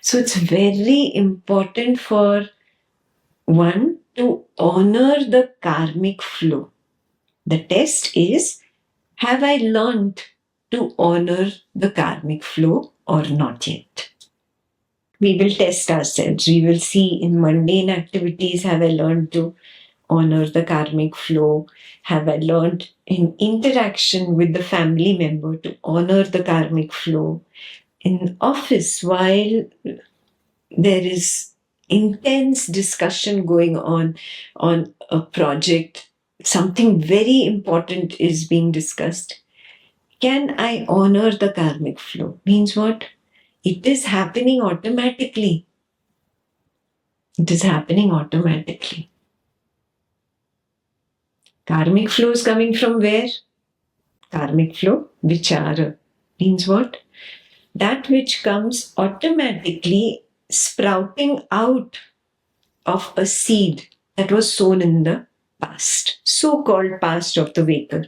So it's very important for one to honor the karmic flow. The test is, have I learned to honor the karmic flow or not yet? We will test ourselves. We will see in mundane activities, have I learned to honor the karmic flow? Have I learned in interaction with the family member to honor the karmic flow? In office, while there is intense discussion going on a project, something very important is being discussed. Can I honor the karmic flow? Means what? It is happening automatically. It is happening automatically. Karmic flow is coming from where? Karmic flow, vichara. Means what? That which comes automatically sprouting out of a seed that was sown in the past, so-called past of the waker.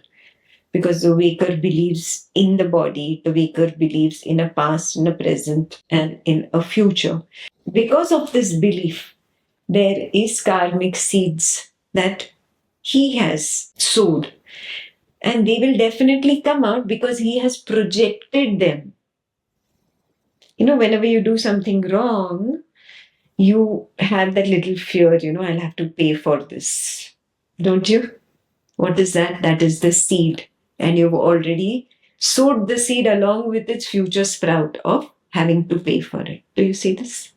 Because the waker believes in the body, the waker believes in a past, in a present, and in a future. Because of this belief, there is karmic seeds that he has sowed. And they will definitely come out because he has projected them. Whenever you do something wrong, you have that little fear, I'll have to pay for this. Don't you? What is that? That is the seed. And you've already sowed the seed along with its future sprout of having to pay for it. Do you see this?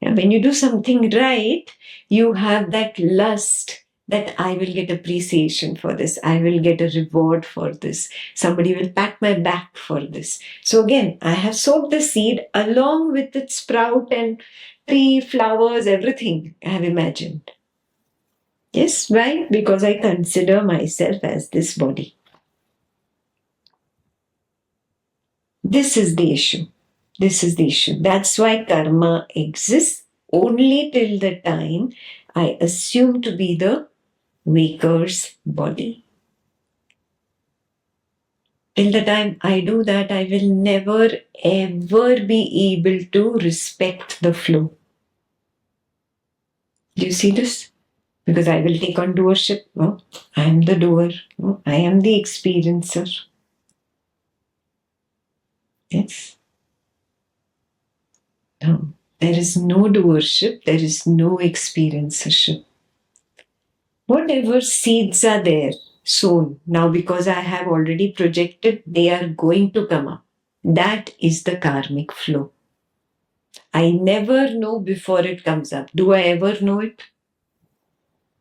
Yeah, when you do something right, you have that lust that I will get appreciation for this. I will get a reward for this. Somebody will pat my back for this. So again, I have sowed the seed along with its sprout and tree, flowers, everything I have imagined. Yes, why? Because I consider myself as this body. This is the issue. This is the issue. That's why karma exists only till the time I assume to be the waker's body. Till the time I do that, I will never ever be able to respect the flow. Do you see this? Because I will take on doership. No, I am the doer. No, I am the experiencer. Yes. No, there is no doership. There is no experiencership. Whatever seeds are there, sown, now because I have already projected, they are going to come up. That is the karmic flow. I never know before it comes up. Do I ever know it?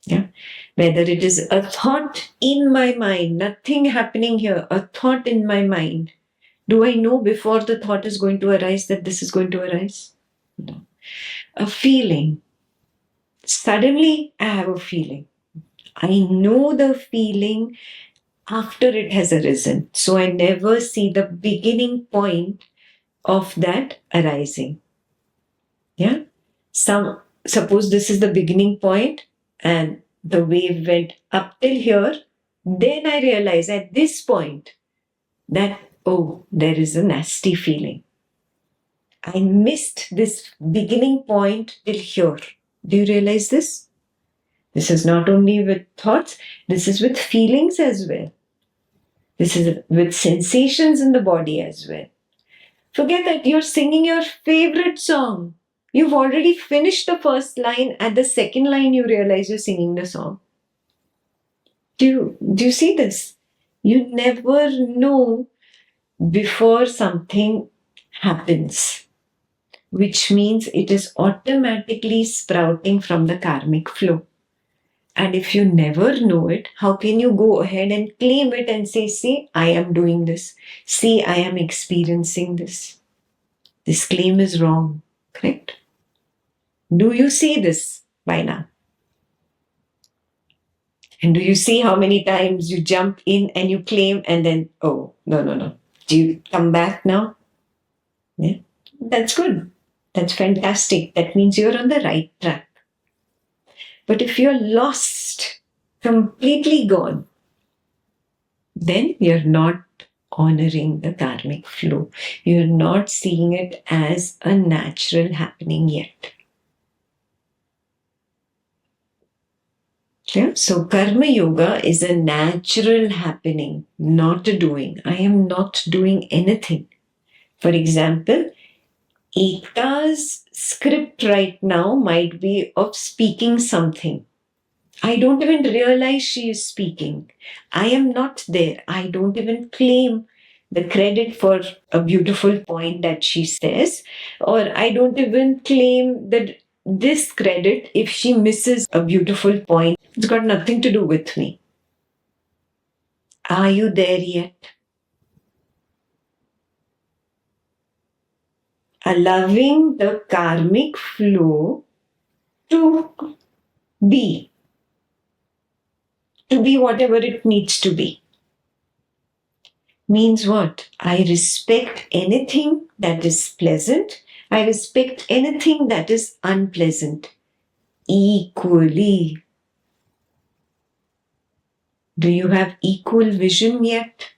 Yeah. Whether it is a thought in my mind, nothing happening here, a thought in my mind. Do I know before the thought is going to arise that this is going to arise? No. A feeling. Suddenly I have a feeling. I know the feeling after it has arisen. So I never see the beginning point of that arising. Yeah. Suppose this is the beginning point and the wave went up till here. Then I realize at this point that, oh, there is a nasty feeling. I missed this beginning point till here. Do you realize this? This is not only with thoughts, this is with feelings as well. This is with sensations in the body as well. Forget that you're singing your favorite song. You've already finished the first line. At the second line, you realize you're singing the song. Do you see this? You never know before something happens, which means it is automatically sprouting from the karmic flow. And if you never know it, how can you go ahead and claim it and say, see, I am doing this. See, I am experiencing this. This claim is wrong, correct? Do you see this by now? And do you see how many times you jump in and you claim and then, oh, no. Do you come back now? Yeah, that's good. That's fantastic. That means you're on the right track. But if you're lost, completely gone, then you're not honoring the karmic flow. You're not seeing it as a natural happening yet. Yeah? So karma yoga is a natural happening, not a doing. I am not doing anything. For example, Ekta's script right now might be of speaking something. I don't even realize she is speaking. I am not there. I don't even claim the credit for a beautiful point that she says, or I don't even claim that this credit if she misses a beautiful point. It's got nothing to do with me. Are you there yet? Allowing the karmic flow to be, whatever it needs to be. Means what? I respect anything that is pleasant. I respect anything that is unpleasant equally. Do you have equal vision yet?